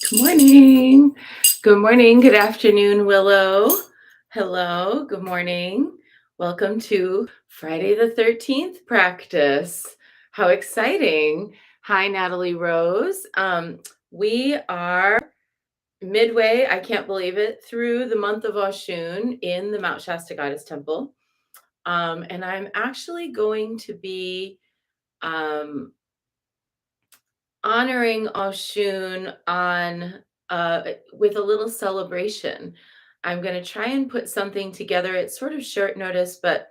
Good morning. Good morning. Good afternoon, Willow. Hello. Good morning. Welcome to Friday the 13th practice. How exciting. Hi, Natalie Rose. We are midway, I can't believe it, through the month of Oshun in the Mount Shasta Goddess Temple. And I'm actually going to be um, honoring Oshun on with a little celebration. I'm going to try and put something together. It's sort of short notice, but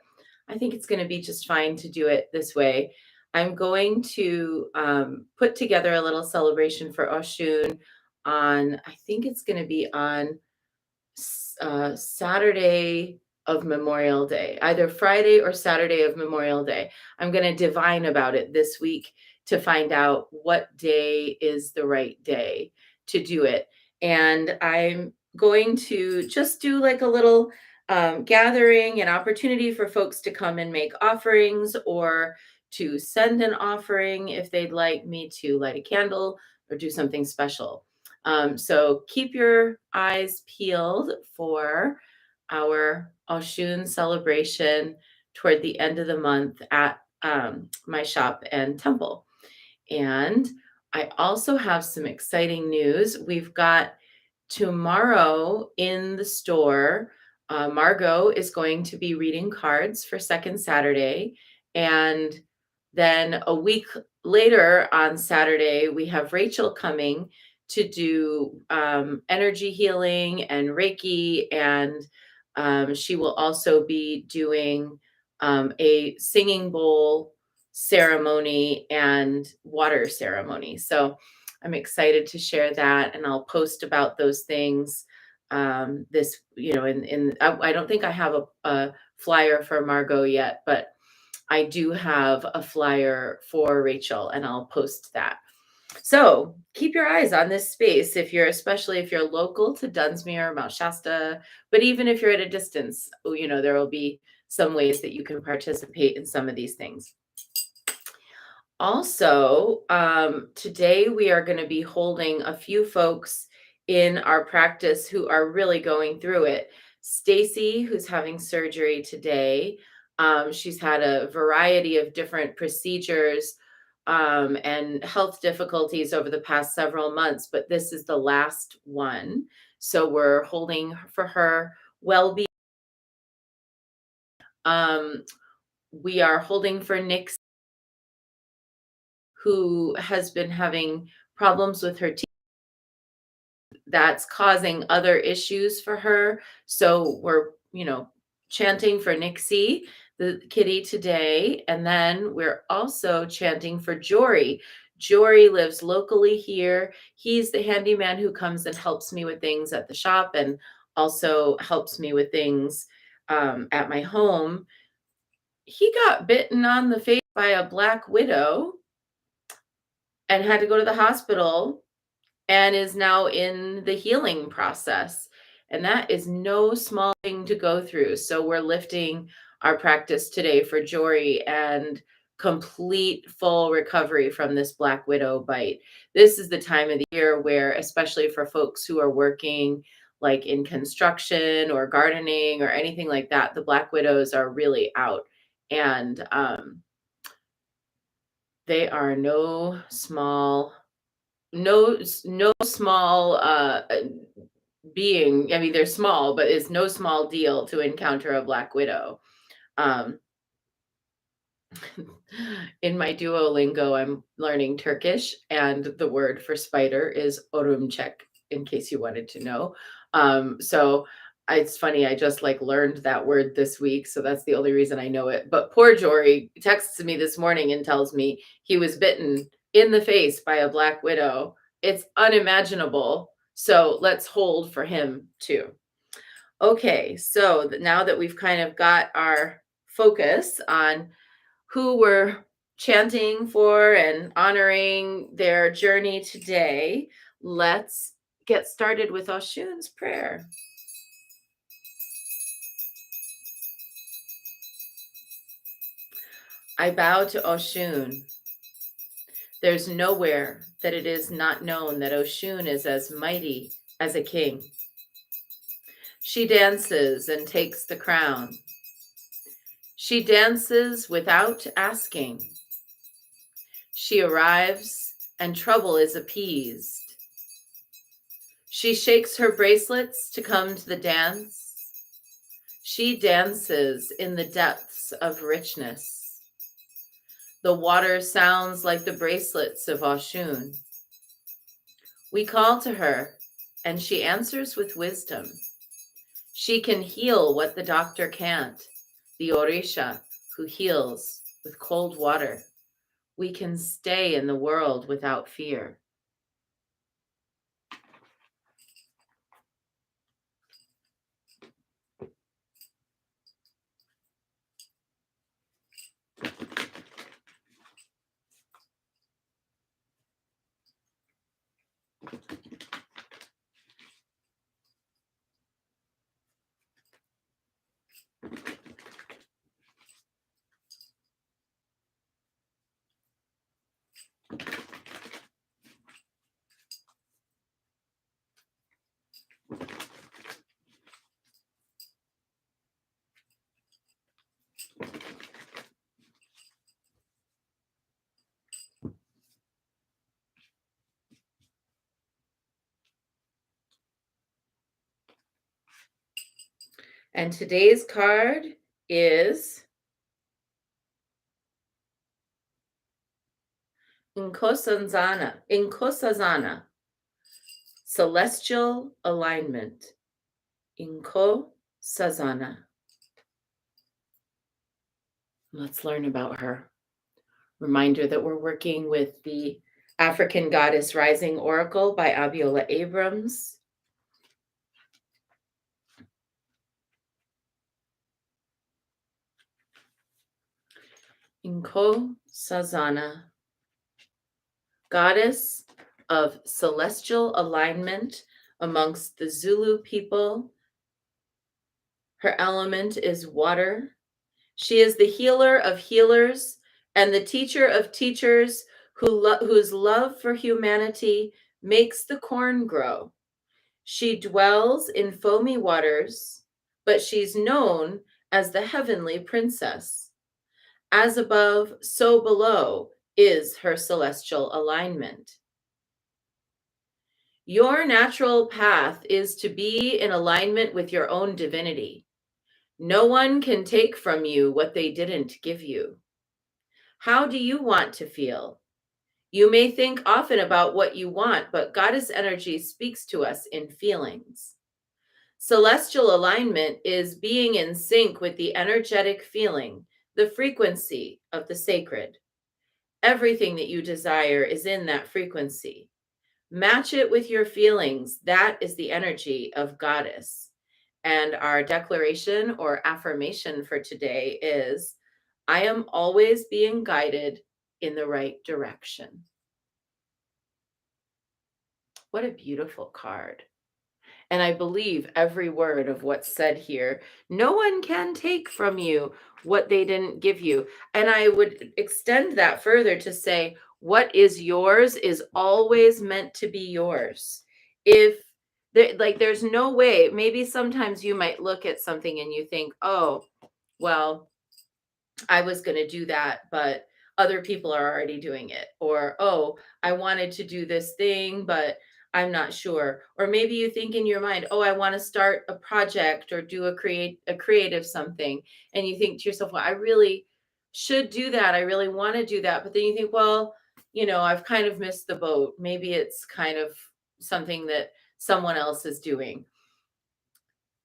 I think it's going to be just fine to do it this way. I'm going to put together a little celebration for Oshun on, I think it's going to be on Saturday of Memorial Day, either Friday or Saturday of Memorial Day. I'm going to divine about it this week to find out what day is the right day to do it. And I'm going to just do like a little gathering, an opportunity for folks to come and make offerings or to send an offering if they'd like me to light a candle or do something special. So keep your eyes peeled for our Oshun celebration toward the end of the month at my shop and temple. And I also have some exciting news. We've got tomorrow in the store, Margot is going to be reading cards for Second Saturday. And then a week later on Saturday, we have Rachel coming to do energy healing and Reiki. And she will also be doing a singing bowl ceremony and water ceremony. So I'm excited to share that, and I'll post about those things this, I don't think I have a flyer for Margot yet, but I do have a flyer for Rachel, and I'll post that. So keep your eyes on this space especially if you're local to Dunsmuir, Mount Shasta, but even if you're at a distance, there will be some ways that you can participate in some of these things. Also, today we are going to be holding a few folks in our practice who are really going through it. Stacy, who's having surgery today, she's had a variety of different procedures and health difficulties over the past several months, but this is the last one. So we're holding for her well-being. Um, we are holding for Nick, who has been having problems with her teeth that's causing other issues for her. So we're, chanting for Nixie, the kitty, today. And then we're also chanting for Jory. Jory lives locally here. He's the handyman who comes and helps me with things at the shop and also helps me with things at my home. He got bitten on the face by a black widow and had to go to the hospital and is now in the healing process. And that is no small thing to go through. So we're lifting our practice today for Jory and complete full recovery from this black widow bite. This is the time of the year where, especially for folks who are working like in construction or gardening or anything like that, the black widows are really out. And they are no small being. I mean, they're small, but it's no small deal to encounter a black widow. um in my Duolingo, I'm learning Turkish, and the word for spider is örümcek, in case you wanted to know. So it's funny, I just like learned that word this week, so that's the only reason I know it. But poor Jory texts me this morning and tells me he was bitten in the face by a black widow. It's unimaginable. So let's hold for him too. Okay, so now that we've kind of got our focus on who we're chanting for and honoring their journey today, let's get started with Oshun's prayer. I bow to Oshun, There's nowhere that it is not known that Oshun is as mighty as a king. She dances and takes the crown. She dances without asking. She arrives and trouble is appeased. She shakes her bracelets to come to the dance. She dances in the depths of richness. The water sounds like the bracelets of Oshun. We call to her, and she answers with wisdom. She can heal what the doctor can't, the Orisha who heals with cold water. We can stay in the world without fear. And today's card is Inkosazana, celestial alignment. Inkosazana. Let's learn about her. Reminder that we're working with the African Goddess Rising Oracle by Abiola Abrams. Inkosazana, goddess of celestial alignment amongst the Zulu people. Her element is water. She is the healer of healers and the teacher of teachers whose love for humanity makes the corn grow. She dwells in foamy waters, but she's known as the heavenly princess. As above, so below is her celestial alignment. Your natural path is to be in alignment with your own divinity. No one can take from you what they didn't give you. How do you want to feel? You may think often about what you want, but goddess energy speaks to us in feelings. Celestial alignment is being in sync with the energetic feeling, the frequency of the sacred. Everything that you desire is in that frequency. Match it with your feelings. That is the energy of goddess. And our declaration or affirmation for today is, I am always being guided in the right direction. What a beautiful card. And I believe every word of what's said here. No one can take from you what they didn't give you. And I would extend that further to say, what is yours is always meant to be yours. If there's no way, maybe sometimes you might look at something and you think, oh, well, I was going to do that, but other people are already doing it. Or, oh, I wanted to do this thing, but I'm not sure. Or maybe you think in your mind, oh, I want to start a project or do a creative something. And you think to yourself, well, I really should do that. I really want to do that. But then you think, well, I've kind of missed the boat. Maybe it's kind of something that someone else is doing.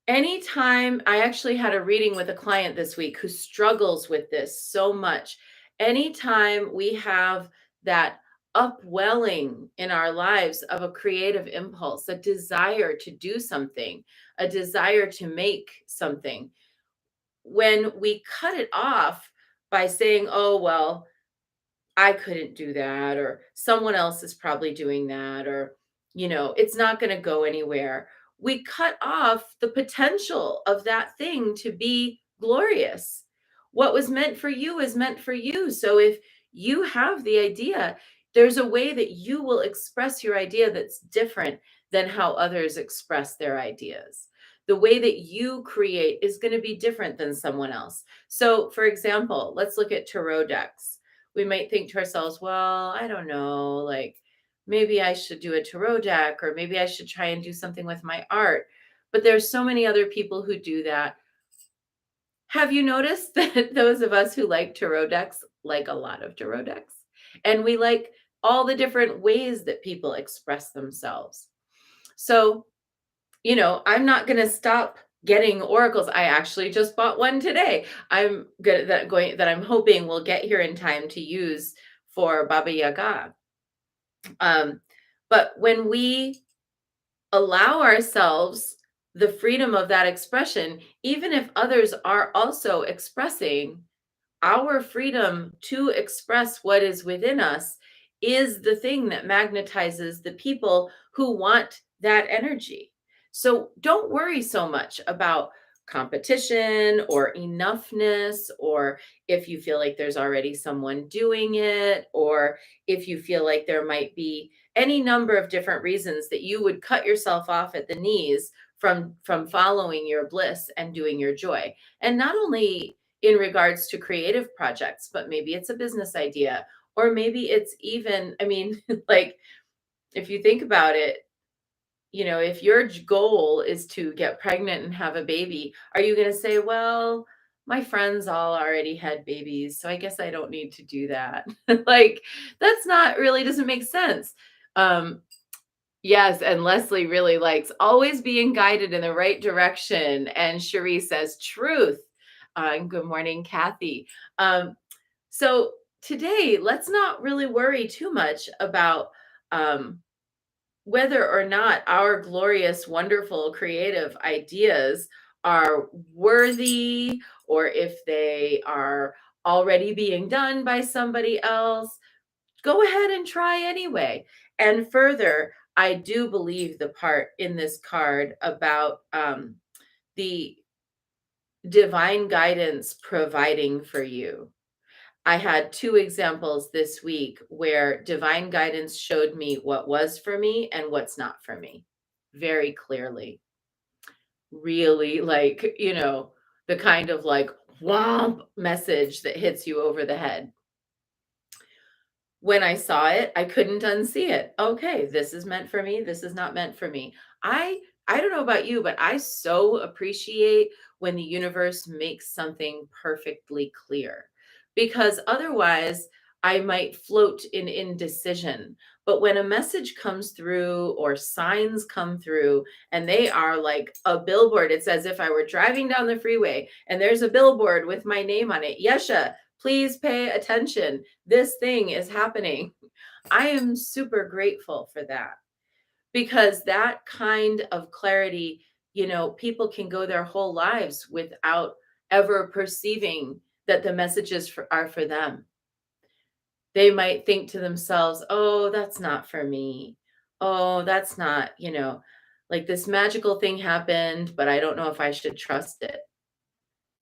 Anytime I actually had a reading with a client this week who struggles with this so much. Anytime we have that upwelling in our lives of a creative impulse, a desire to do something, a desire to make something, when we cut it off by saying, oh, well, I couldn't do that, or someone else is probably doing that, or, it's not going to go anywhere. We cut off the potential of that thing to be glorious. What was meant for you is meant for you. So if you have the idea, There's a way that you will express your idea that's different than how others express their ideas. The way that you create is going to be different than someone else. So, for example, let's look at tarot decks. We might think to ourselves, well, I don't know, like maybe I should do a tarot deck, or maybe I should try and do something with my art. But there's so many other people who do that. Have you noticed that those of us who like tarot decks like a lot of tarot decks? And we like all the different ways that people express themselves. So, I'm not going to stop getting oracles. I actually just bought one today. I'm good that I'm hoping will get here in time to use for Baba Yaga. But when we allow ourselves the freedom of that expression, even if others are also expressing, our freedom to express what is within us is the thing that magnetizes the people who want that energy. So don't worry so much about competition or enoughness, or if you feel like there's already someone doing it, or if you feel like there might be any number of different reasons that you would cut yourself off at the knees from following your bliss and doing your joy. And not only in regards to creative projects, but maybe it's a business idea, or maybe it's even, I mean, like if you think about it, if your goal is to get pregnant and have a baby, are you going to say, well, my friends all already had babies, so I guess I don't need to do that? Like, that's not really doesn't make sense. Um, Yes, and Leslie really likes always being guided in the right direction. And Cherie says truth. And good morning, Kathy. So today, let's not really worry too much about um, whether or not our glorious, wonderful, creative ideas are worthy, or if they are already being done by somebody else. Go ahead and try anyway. And further, I do believe the part in this card about the divine guidance providing for you. I had two examples this week where divine guidance showed me what was for me and what's not for me very clearly. Really, like, the kind of like whomp message that hits you over the head. When I saw it, I couldn't unsee it. Okay, this is meant for me. This is not meant for me. I don't know about you, but I so appreciate when the universe makes something perfectly clear, because otherwise I might float in indecision. But when a message comes through or signs come through and they are like a billboard, it's as if I were driving down the freeway and there's a billboard with my name on it. Yesha, please pay attention, this thing is happening. I am super grateful for that, because that kind of clarity, people can go their whole lives without ever perceiving that the messages are for them. They might think to themselves, oh, that's not for me. Oh, that's not, like this magical thing happened, but I don't know if I should trust it.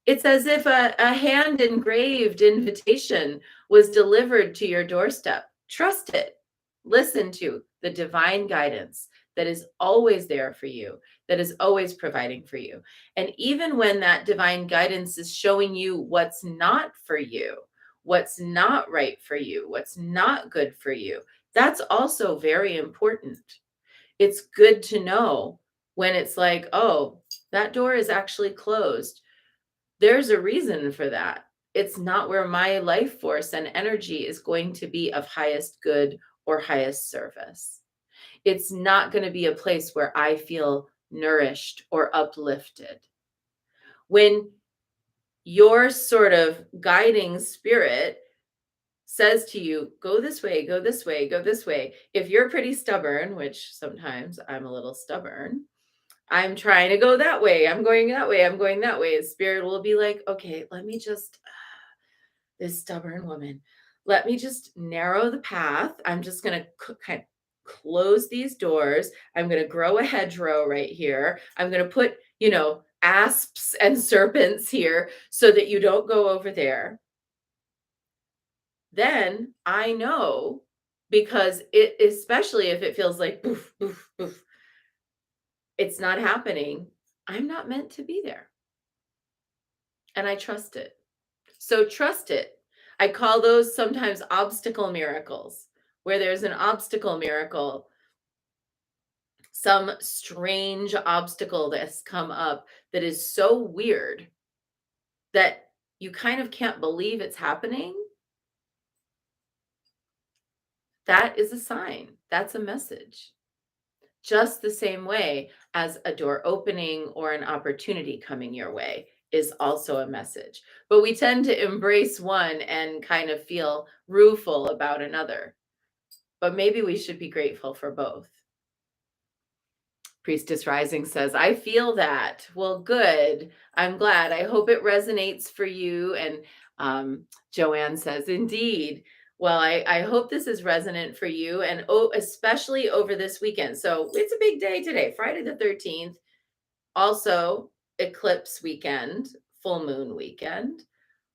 It's as if a hand engraved invitation was delivered to your doorstep. Trust it. Listen to the divine guidance that is always there for you, that is always providing for you. And even when that divine guidance is showing you what's not for you, what's not right for you, what's not good for you, that's also very important. It's good to know when it's like, oh, that door is actually closed. There's a reason for that. It's not where my life force and energy is going to be of highest good or highest service. It's not going to be a place where I feel nourished or uplifted. When your sort of guiding spirit says to you, go this way, go this way, go this way, if you're pretty stubborn, which sometimes I'm a little stubborn, I'm trying to go that way. I'm going that way. I'm going that way. Spirit will be like, okay, let me just, this stubborn woman, let me just narrow the path. I'm just going to kind of close these doors. I'm going to grow a hedgerow right here. I'm going to put, asps and serpents here so that you don't go over there. Then I know because it, especially if it feels like boof, boof, boof, it's not happening. I'm not meant to be there. And I trust it. So trust it. I call those sometimes obstacle miracles, where there's an obstacle miracle, some strange obstacle that's come up that is so weird that you kind of can't believe it's happening. That is a sign. That's a message. Just the same way as a door opening or an opportunity coming your way is also a message. But we tend to embrace one and kind of feel rueful about another. But maybe we should be grateful for both. Priestess Rising says, I feel that. Well, good. I'm glad. I hope it resonates for you. And Joanne says, indeed. Well, I hope this is resonant for you, and especially over this weekend. So it's a big day today, Friday the 13th. Also, eclipse weekend, full moon weekend.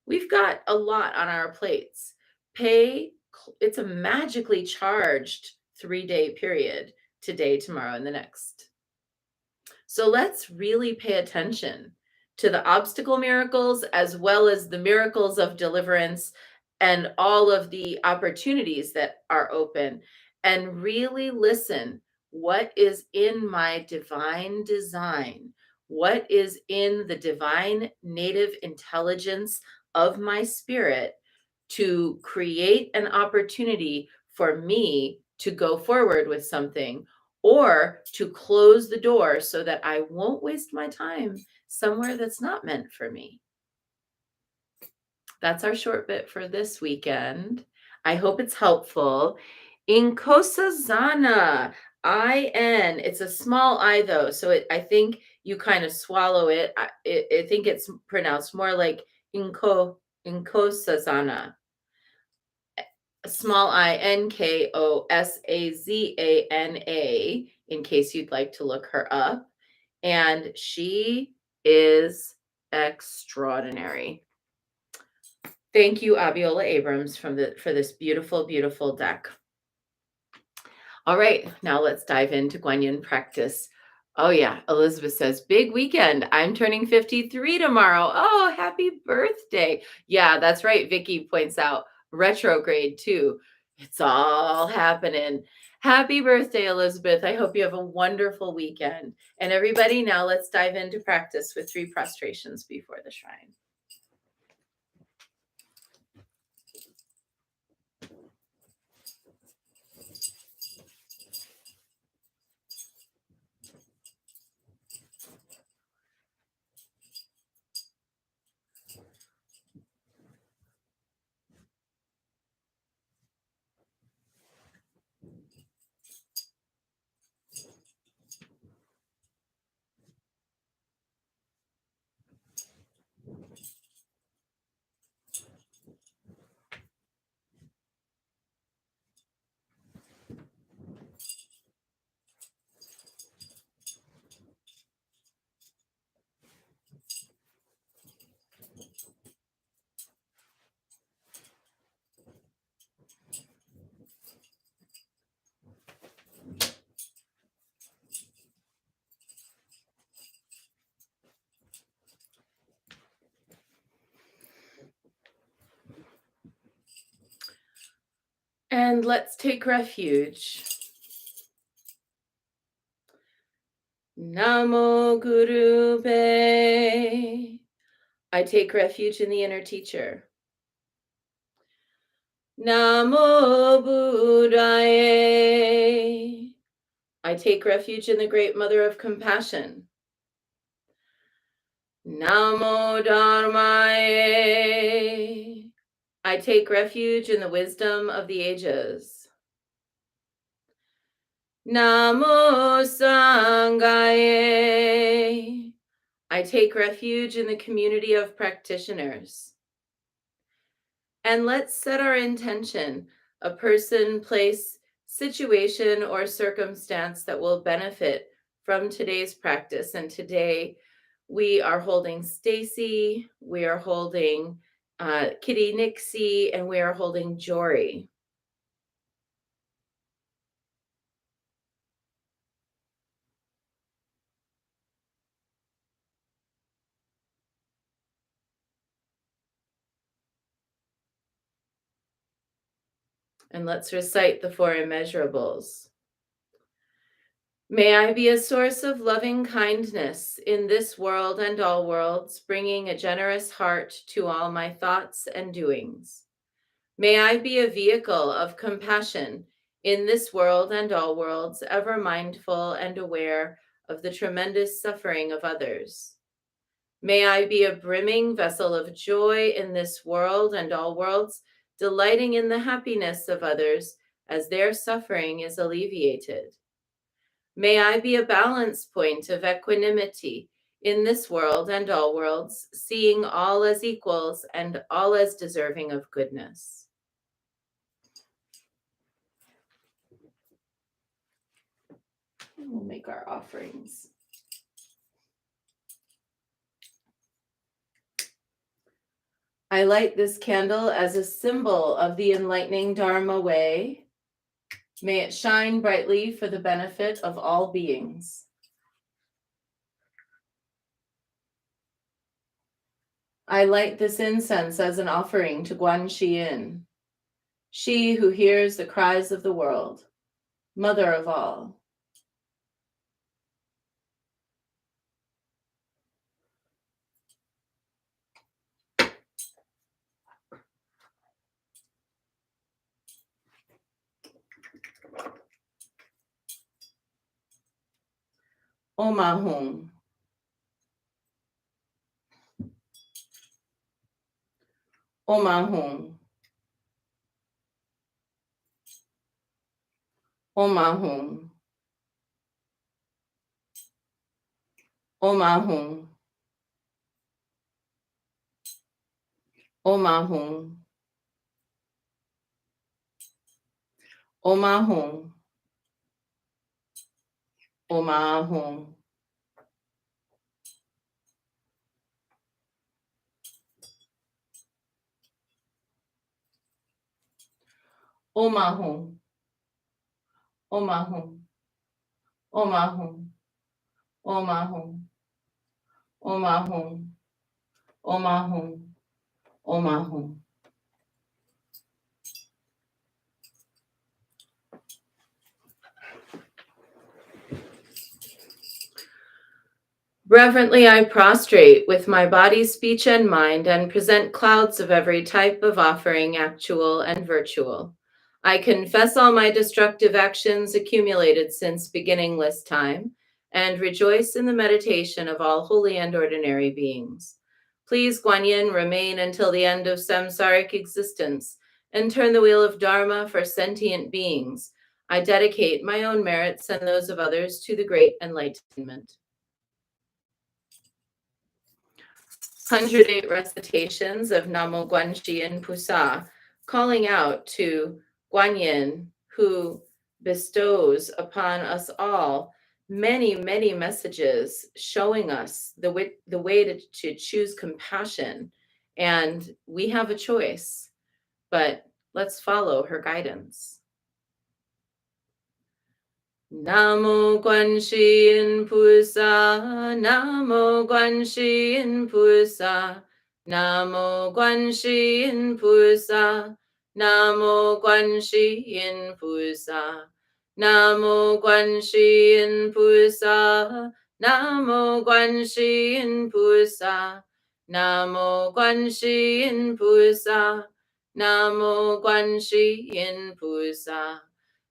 We've got a lot on our plates. It's a magically charged 3-day period, today, tomorrow, and the next. So let's really pay attention to the obstacle miracles as well as the miracles of deliverance and all of the opportunities that are open, and really listen. What is in my divine design? What is in the divine native intelligence of my spirit to create an opportunity for me to go forward with something, or to close the door so that I won't waste my time somewhere that's not meant for me. That's our short bit for this weekend. I hope it's helpful. Inkosazana, I-N. It's a small I though, so I think you kind of swallow it. I think it's pronounced more like Inkosazana. Small I, Nkosazana, in case you'd like to look her up. And she is extraordinary. Thank you, Abiola Abrams, for this beautiful, beautiful deck. All right, now let's dive into Guanyin practice. Oh yeah, Elizabeth says, big weekend. I'm turning 53 tomorrow. Oh, happy birthday. Yeah, that's right. Vicky points out retrograde too. It's all happening. Happy birthday, Elizabeth. I hope you have a wonderful weekend. And everybody, now let's dive into practice with 3 prostrations before the shrine. And let's take refuge. Namo Guru Be. I take refuge in the inner teacher. Namo Buddhaye. I take refuge in the great mother of compassion. Namo Dharmaye. I take refuge in the wisdom of the ages. Namo Sanghaye. I take refuge in the community of practitioners. And let's set our intention, a person, place, situation, or circumstance that will benefit from today's practice. And today we are holding Stacy, we are holding Kitty Nixie, and we are holding Jory. And let's recite the four immeasurables. May I be a source of loving kindness in this world and all worlds, bringing a generous heart to all my thoughts and doings. May I be a vehicle of compassion in this world and all worlds, ever mindful and aware of the tremendous suffering of others. May I be a brimming vessel of joy in this world and all worlds, delighting in the happiness of others as their suffering is alleviated. May I be a balance point of equanimity in this world and all worlds, seeing all as equals and all as deserving of goodness. We'll make our offerings. I light this candle as a symbol of the enlightening Dharma way. May it shine brightly for the benefit of all beings. I light this incense as an offering to Guan Yin, she who hears the cries of the world, mother of all. Omahum. Omahum. Omahum. Omahum. Omahum. Omahum. Omahum. Omahum. Omahum. Omahum. Omahum. Omahum. Omahum. Omahum. Reverently I prostrate with my body, speech, and mind, and present clouds of every type of offering, actual and virtual. I confess all my destructive actions accumulated since beginningless time, and rejoice in the meditation of all holy and ordinary beings. Please, Guan Yin, remain until the end of samsaric existence, and turn the wheel of Dharma for sentient beings. I dedicate my own merits and those of others to the great enlightenment. 108 recitations of Namo Guanxi Pusa, calling out to Guan Yin, who bestows upon us all many, many messages showing us the way to choose compassion. And we have a choice, but let's follow her guidance. Namo Guanxi Pusa, Namo Guanxi Pusa, Namo Guanxi Pusa, Namo Guanxi Pusa, Namo Guanxi Pusa, Namo Guanxi Pusa, Namo Guanxi Pusa, Namo Guanxi Pusa.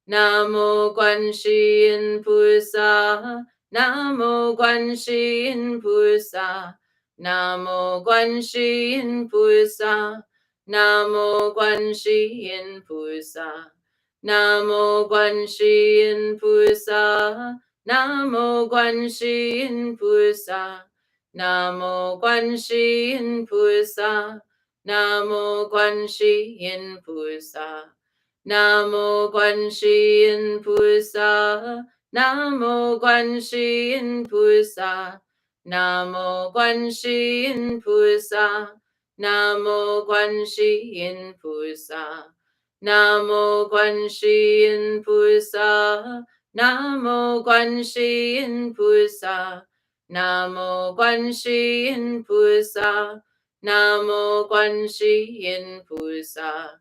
Namo Guanxi Pusa, Namo Guanxi Pusa, Namo Guanxi Pusa, Namo Guanxi Pusa, Namo Guanxi Pusa, Namo Guanxi Pusa, Namo Guanxi Pusa, Namo Guanxi Pusa. Namo Guanxi Pusa, Namo Guanxi Pusa, Namo Guanxi Pusa, Namo Guanxi Pusa, Namo Guanxi Pusa, Namo Guanxi Pusa, Namo Guanxi Pusa, Namo Guanxi Pusa.